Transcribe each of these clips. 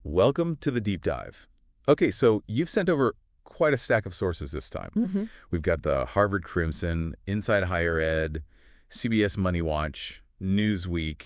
welcome to the deep dive. Okay, so you've sent over quite a stack of sources this time. We've got the Harvard Crimson, Inside Higher Ed, CBS Money Watch, Newsweek,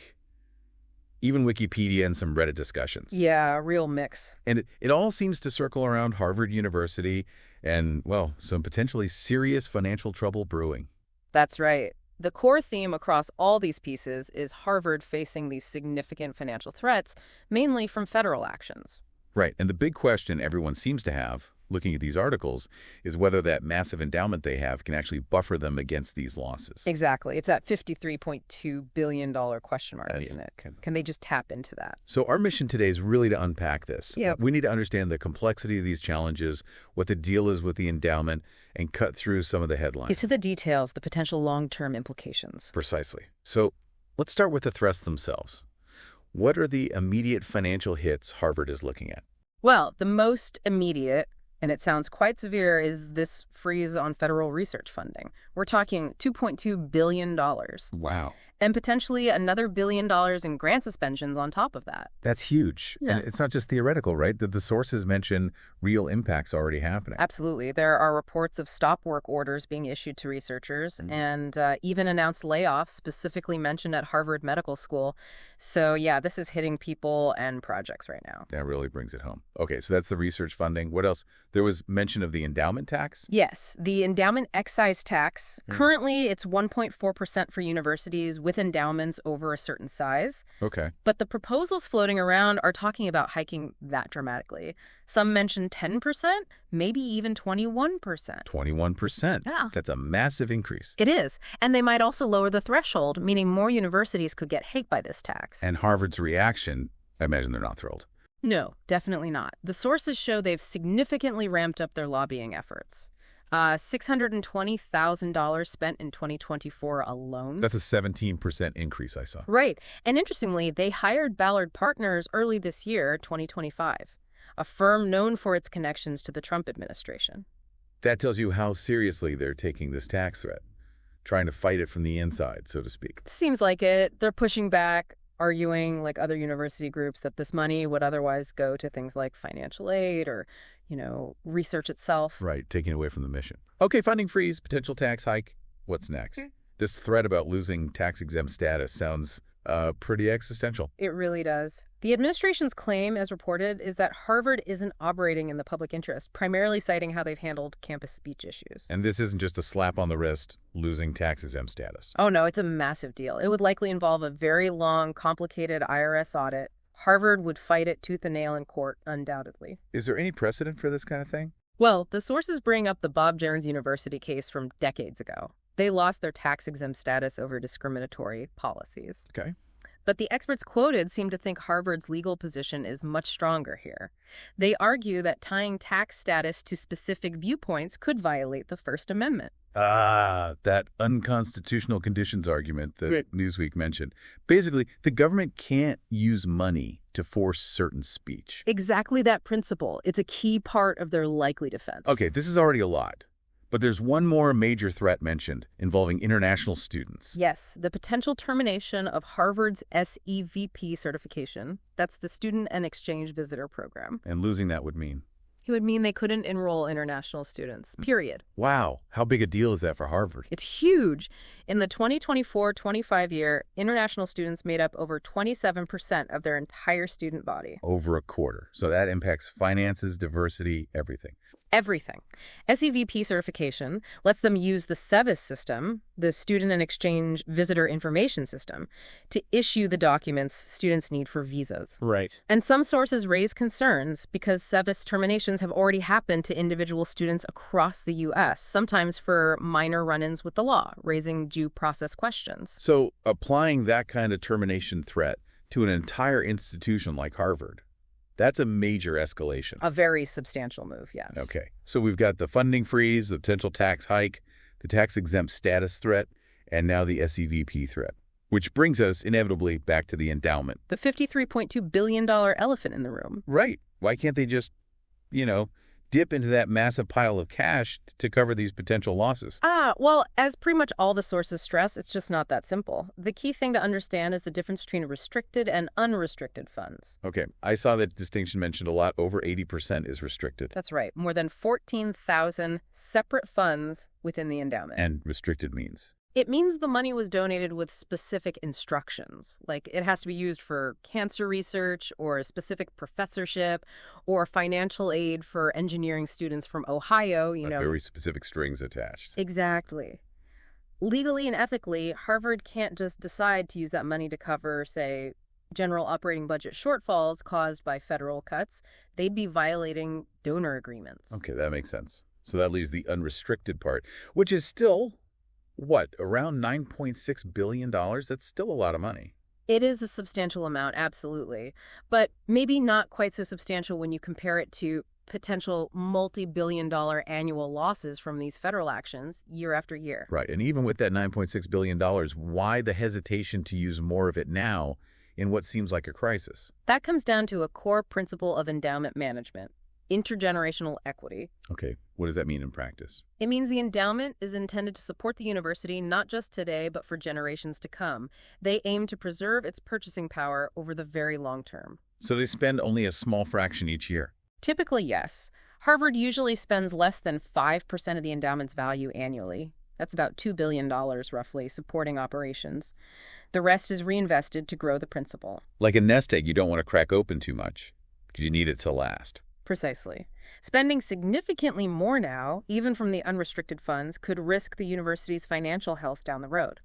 even Wikipedia and some Reddit discussions. Yeah, a real mix. And it all seems to circle around Harvard University and, well, some potentially serious financial trouble brewing. That's right. The core theme across all these pieces is Harvard facing these significant financial threats, mainly from federal actions. Right, and the big question everyone seems to have, looking at these articles, is whether that massive endowment they have can actually buffer them against these losses. Exactly. It's that $53.2 billion question mark, isn't it? Can they just tap into that? So our mission today is really to unpack this. Yep. We need to understand the complexity of these challenges, what the deal is with the endowment, and cut through some of the headlines. Get to the details, the potential long-term implications. Precisely. So let's start with the threats themselves. What are the immediate financial hits Harvard is looking at? Well, the most immediate, and it sounds quite severe, is this freeze on federal research funding. We're talking $2.2 billion. Wow. And potentially another $1 billion in grant suspensions on top of that. That's huge. Yeah. And it's not just theoretical, right? The sources mention real impacts already happening. Absolutely. There are reports of stop work orders being issued to researchers and even announced layoffs specifically mentioned at Harvard Medical School. So, yeah, this is hitting people and projects right now. That really brings it home. Okay, so that's the research funding. What else? There was mention of the endowment tax? Yes, the endowment excise tax. Currently, it's 1.4% for universities with endowments over a certain size. Okay. But the proposals floating around are talking about hiking that dramatically. Some mention 10%, maybe even 21%. 21%. Yeah. That's a massive increase. It is. And they might also lower the threshold, meaning more universities could get hit by this tax. And Harvard's reaction, I imagine they're not thrilled. No, definitely not. The sources show they've significantly ramped up their lobbying efforts. $620,000 spent in 2024 alone. That's a 17% increase I saw. Right. And interestingly, they hired Ballard Partners early this year, 2025, a firm known for its connections to the Trump administration. That tells you how seriously they're taking this tax threat, trying to fight it from the inside, so to speak. Seems like it. They're pushing back, arguing, like other university groups, that this money would otherwise go to things like financial aid or, research itself. Right, taking away from the mission. Okay, funding freeze, potential tax hike. What's next? This threat about losing tax-exempt status sounds pretty existential. It really does. The administration's claim, as reported, is that Harvard isn't operating in the public interest, primarily citing how they've handled campus speech issues. And this isn't just a slap on the wrist, losing tax-exempt status. Oh, no, it's a massive deal. It would likely involve a very long, complicated IRS audit. Harvard would fight it tooth and nail in court, undoubtedly. Is there any precedent for this kind of thing? Well, the sources bring up the Bob Jones University case from decades ago. They lost their tax-exempt status over discriminatory policies. Okay. But the experts quoted seem to think Harvard's legal position is much stronger here. They argue that tying tax status to specific viewpoints could violate the First Amendment. That unconstitutional conditions argument that Newsweek mentioned. Basically, the government can't use money to force certain speech. Exactly that principle. It's a key part of their likely defense. Okay, this is already a lot. But there's one more major threat mentioned involving international students. Yes, the potential termination of Harvard's SEVP certification. That's the Student and Exchange Visitor Program. And losing that would mean? It would mean they couldn't enroll international students, period. Wow. How big a deal is that for Harvard? It's huge. In the 2024-25 year, international students made up over 27% of their entire student body. Over a quarter. So that impacts finances, diversity, everything. Everything. SEVP certification lets them use the SEVIS system, the Student and Exchange Visitor Information System, to issue the documents students need for visas. Right. And some sources raise concerns because SEVIS terminations have already happened to individual students across the U.S., sometimes for minor run-ins with the law, raising due process questions. So applying that kind of termination threat to an entire institution like Harvard, that's a major escalation. A very substantial move, yes. Okay. So we've got the funding freeze, the potential tax hike, the tax-exempt status threat, and now the SEVP threat, which brings us inevitably back to the endowment. The $53.2 billion elephant in the room. Right. Why can't they just, dip into that massive pile of cash to cover these potential losses? Well, as pretty much all the sources stress, it's just not that simple. The key thing to understand is the difference between restricted and unrestricted funds. Okay, I saw that distinction mentioned a lot. Over 80% is restricted. That's right. More than 14,000 separate funds within the endowment. And restricted means? It means the money was donated with specific instructions, like it has to be used for cancer research or a specific professorship or financial aid for engineering students from Ohio, you know. Very specific strings attached. Exactly. Legally and ethically, Harvard can't just decide to use that money to cover, say, general operating budget shortfalls caused by federal cuts. They'd be violating donor agreements. Okay, that makes sense. So that leaves the unrestricted part, which is still, what, around $9.6 billion? That's still a lot of money. It is a substantial amount, absolutely. But maybe not quite so substantial when you compare it to potential multi-billion-dollar annual losses from these federal actions year after year. Right, and even with that $9.6 billion, why the hesitation to use more of it now in what seems like a crisis? That comes down to a core principle of endowment management: intergenerational equity. Okay, what does that mean in practice? It means the endowment is intended to support the university not just today, but for generations to come. They aim to preserve its purchasing power over the very long term. So they spend only a small fraction each year? Typically, yes. Harvard usually spends less than 5% of the endowment's value annually. That's about $2 billion, roughly, supporting operations. The rest is reinvested to grow the principal. Like a nest egg you don't want to crack open too much, because you need it to last. Precisely. Spending significantly more now, even from the unrestricted funds, could risk the university's financial health down the road.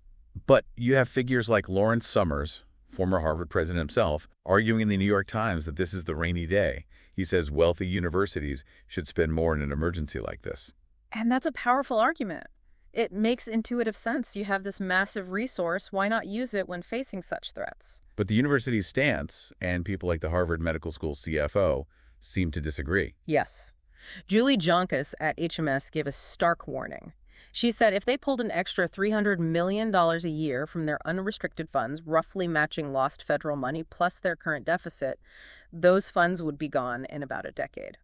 But you have figures like Lawrence Summers, former Harvard president himself, arguing in the New York Times that this is the rainy day. He says wealthy universities should spend more in an emergency like this. And that's a powerful argument. It makes intuitive sense. You have this massive resource. Why not use it when facing such threats? But the university's stance, and people like the Harvard Medical School CFO, seem to disagree. Yes. Julie Joncas at HMS gave a stark warning. She said if they pulled an extra $300 million a year from their unrestricted funds, roughly matching lost federal money plus their current deficit, those funds would be gone in about a decade.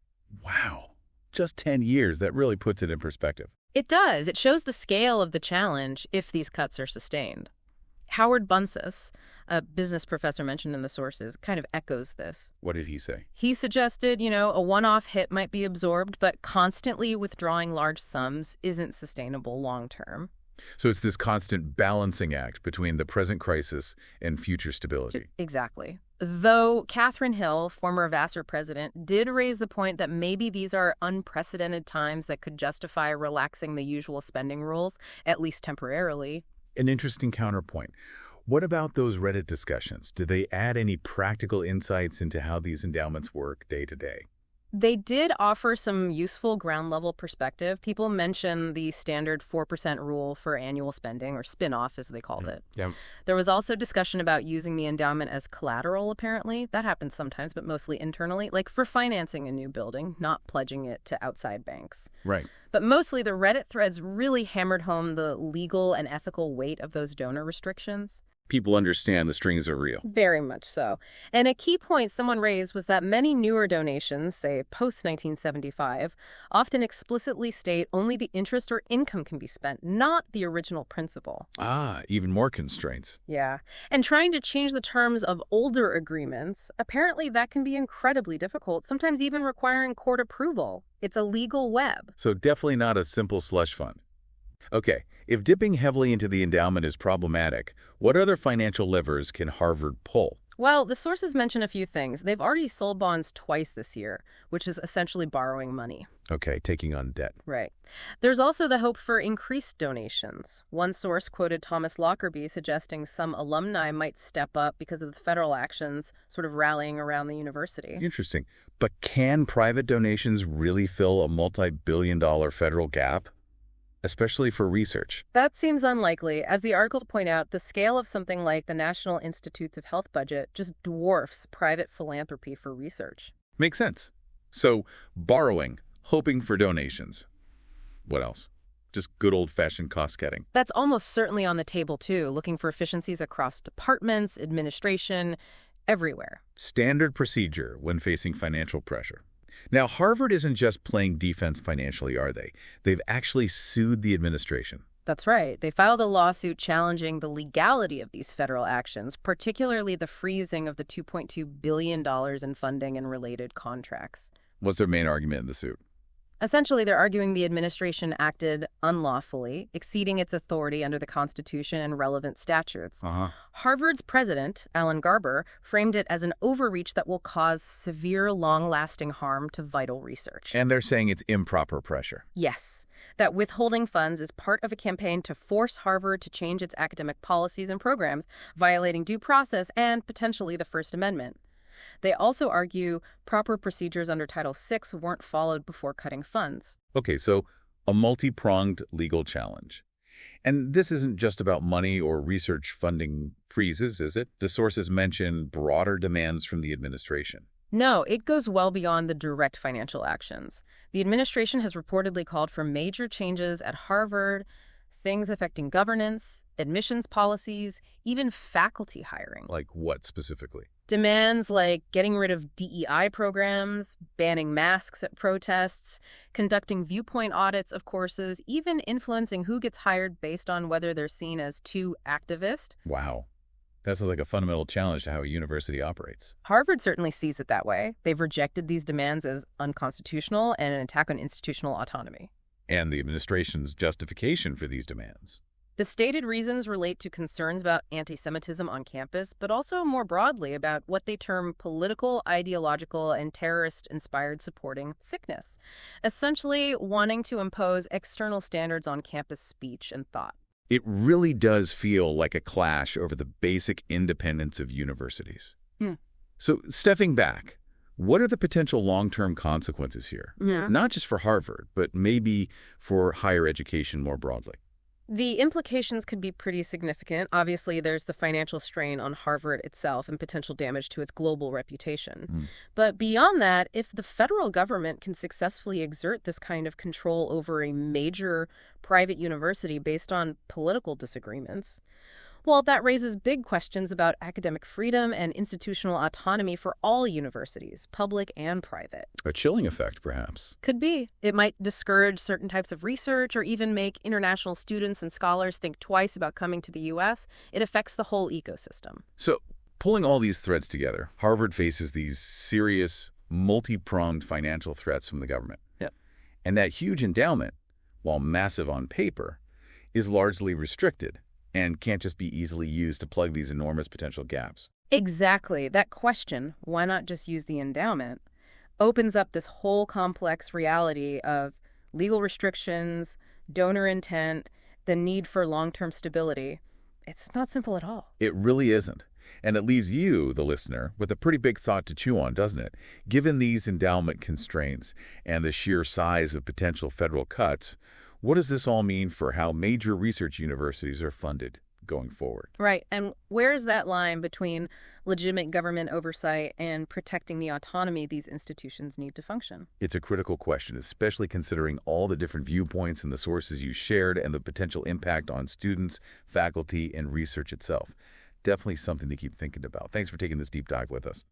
Wow. Just 10 years. That really puts it in perspective. It does. It shows the scale of the challenge if these cuts are sustained. Howard Buncis, a business professor mentioned in the sources, kind of echoes this. What did he say? He suggested, a one-off hit might be absorbed, but constantly withdrawing large sums isn't sustainable long-term. So it's this constant balancing act between the present crisis and future stability. Exactly. Though Catherine Hill, former Vassar president, did raise the point that maybe these are unprecedented times that could justify relaxing the usual spending rules, at least temporarily. An interesting counterpoint. What about those Reddit discussions? Did they add any practical insights into how these endowments work day to day? They did offer some useful ground-level perspective. People mention the standard 4% rule for annual spending, or spin-off as they called it. Yeah. There was also discussion about using the endowment as collateral, apparently. That happens sometimes, but mostly internally, like for financing a new building, not pledging it to outside banks. Right. But mostly the Reddit threads really hammered home the legal and ethical weight of those donor restrictions. People understand the strings are real. Very much so. And a key point someone raised was that many newer donations, say post-1975, often explicitly state only the interest or income can be spent, not the original principal. Even more constraints. Yeah. And trying to change the terms of older agreements, apparently that can be incredibly difficult, sometimes even requiring court approval. It's a legal web. So definitely not a simple slush fund. Okay, if dipping heavily into the endowment is problematic, what other financial levers can Harvard pull? Well, the sources mention a few things. They've already sold bonds twice this year, which is essentially borrowing money. Okay, taking on debt. Right. There's also the hope for increased donations. One source quoted Thomas Lockerbie suggesting some alumni might step up because of the federal actions sort of rallying around the university. Interesting. But can private donations really fill a multi-billion-dollar federal gap? Especially for research? That seems unlikely. As the articles point out, the scale of something like the National Institutes of Health budget just dwarfs private philanthropy for research. Makes sense. So, borrowing, hoping for donations. What else? Just good old-fashioned cost-cutting. That's almost certainly on the table, too, looking for efficiencies across departments, administration, everywhere. Standard procedure when facing financial pressure. Now, Harvard isn't just playing defense financially, are they? They've actually sued the administration. That's right. They filed a lawsuit challenging the legality of these federal actions, particularly the freezing of the $2.2 billion in funding and related contracts. What's their main argument in the suit? Essentially, they're arguing the administration acted unlawfully, exceeding its authority under the Constitution and relevant statutes. Harvard's president, Alan Garber, framed it as an overreach that will cause severe, long-lasting harm to vital research. And they're saying it's improper pressure. Yes, that withholding funds is part of a campaign to force Harvard to change its academic policies and programs, violating due process and potentially the First Amendment. They also argue proper procedures under Title VI weren't followed before cutting funds. Okay, so a multi-pronged legal challenge. And this isn't just about money or research funding freezes, is it? The sources mention broader demands from the administration. No, it goes well beyond the direct financial actions. The administration has reportedly called for major changes at Harvard, things affecting governance, admissions policies, even faculty hiring. Like what specifically? Demands like getting rid of DEI programs, banning masks at protests, conducting viewpoint audits of courses, even influencing who gets hired based on whether they're seen as too activist. Wow. That sounds like a fundamental challenge to how a university operates. Harvard certainly sees it that way. They've rejected these demands as unconstitutional and an attack on institutional autonomy. And the administration's justification for these demands. The stated reasons relate to concerns about anti-Semitism on campus, but also more broadly about what they term political, ideological, and terrorist-inspired supporting sickness, essentially wanting to impose external standards on campus speech and thought. It really does feel like a clash over the basic independence of universities. So, stepping back, what are the potential long-term consequences here? Not just for Harvard, but maybe for higher education more broadly. The implications could be pretty significant. Obviously, there's the financial strain on Harvard itself and potential damage to its global reputation. But beyond that, if the federal government can successfully exert this kind of control over a major private university based on political disagreements, well, that raises big questions about academic freedom and institutional autonomy for all universities, public and private. A chilling effect, perhaps. Could be. It might discourage certain types of research or even make international students and scholars think twice about coming to the U.S. It affects the whole ecosystem. So, pulling all these threads together, Harvard faces these serious, multi-pronged financial threats from the government. And that huge endowment, while massive on paper, is largely restricted and can't just be easily used to plug these enormous potential gaps. Exactly. That question, why not just use the endowment, opens up this whole complex reality of legal restrictions, donor intent, the need for long-term stability. It's not simple at all. It really isn't. And it leaves you, the listener, with a pretty big thought to chew on, doesn't it? Given these endowment constraints and the sheer size of potential federal cuts, what does this all mean for how major research universities are funded going forward? Right. And where is that line between legitimate government oversight and protecting the autonomy these institutions need to function? It's a critical question, especially considering all the different viewpoints and the sources you shared and the potential impact on students, faculty, and research itself. Definitely something to keep thinking about. Thanks for taking this deep dive with us.